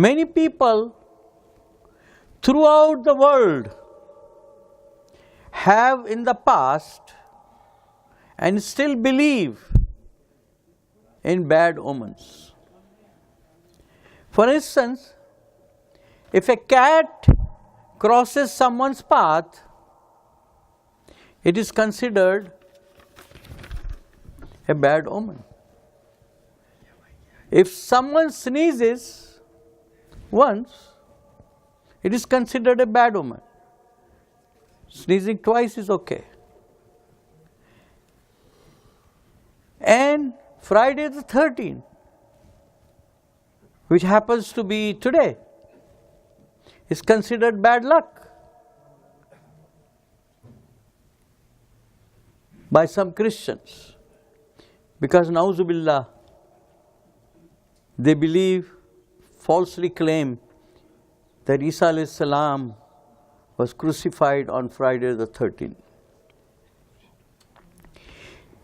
Many people throughout the world have in the past and still believe in bad omens. For instance, if a cat crosses someone's path, it is considered a bad omen. If someone sneezes once, it is considered a bad omen. Sneezing twice is okay. And Friday the 13th, which happens to be today, is considered bad luck by some Christians, because na'uzu billah, they believe, falsely claim that Isa alayhi salam was crucified on Friday the 13th.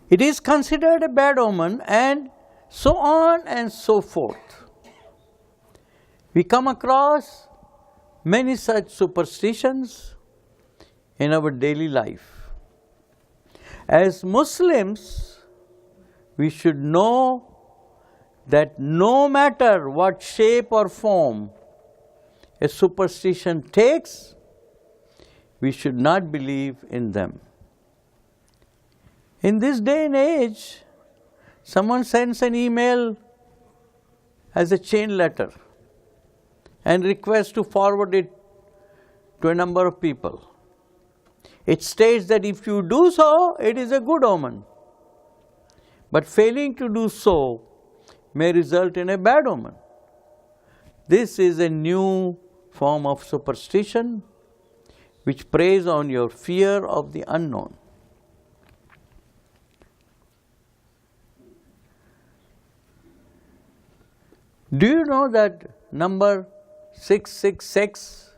It is considered a bad omen, and so on and so forth. We come across many such superstitions in our daily life. As Muslims, we should know that no matter what shape or form a superstition takes, we should not believe in them. In this day and age, someone sends an email as a chain letter and requests to forward it to a number of people. It states that if you do so, it is a good omen. But failing to do so may result in a bad omen. This is a new form of superstition which preys on your fear of the unknown. Do you know that number 666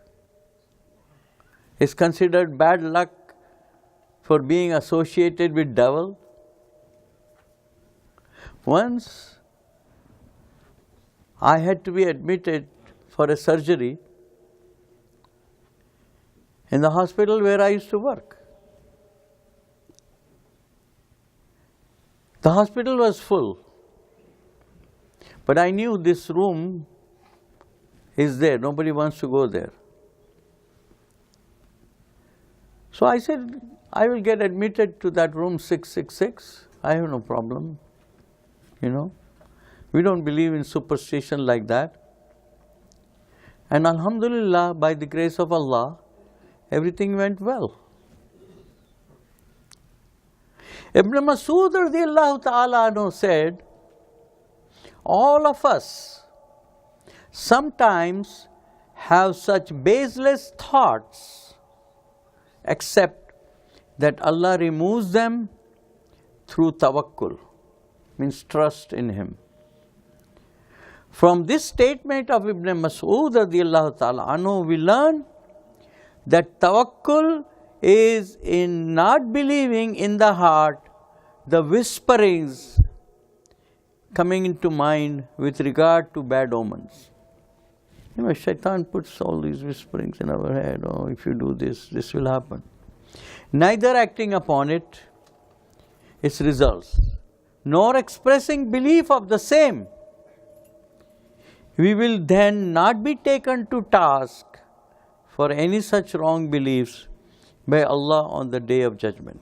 is considered bad luck for being associated with devil? Once I had to be admitted for a surgery in the hospital where I used to work. The hospital was full, but I knew this room is there, nobody wants to go there. So I said, I will get admitted to that room 666, I have no problem, you know. We don't believe in superstition like that. And alhamdulillah, by the grace of Allah, everything went well. Ibn Mas'ud radiyallahu ta'ala anhu said, all of us sometimes have such baseless thoughts, except that Allah removes them through tawakkul, means trust in Him. From this statement of Ibn Mas'ud radiyallahu ta'ala anhu, we learn that tawakkul is in not believing in the heart the whisperings coming into mind with regard to bad omens. You know, shaitan puts all these whisperings in our head, oh, if you do this, this will happen. Neither acting upon it, its results, nor expressing belief of the same, we will then not be taken to task for any such wrong beliefs by Allah on the Day of Judgment.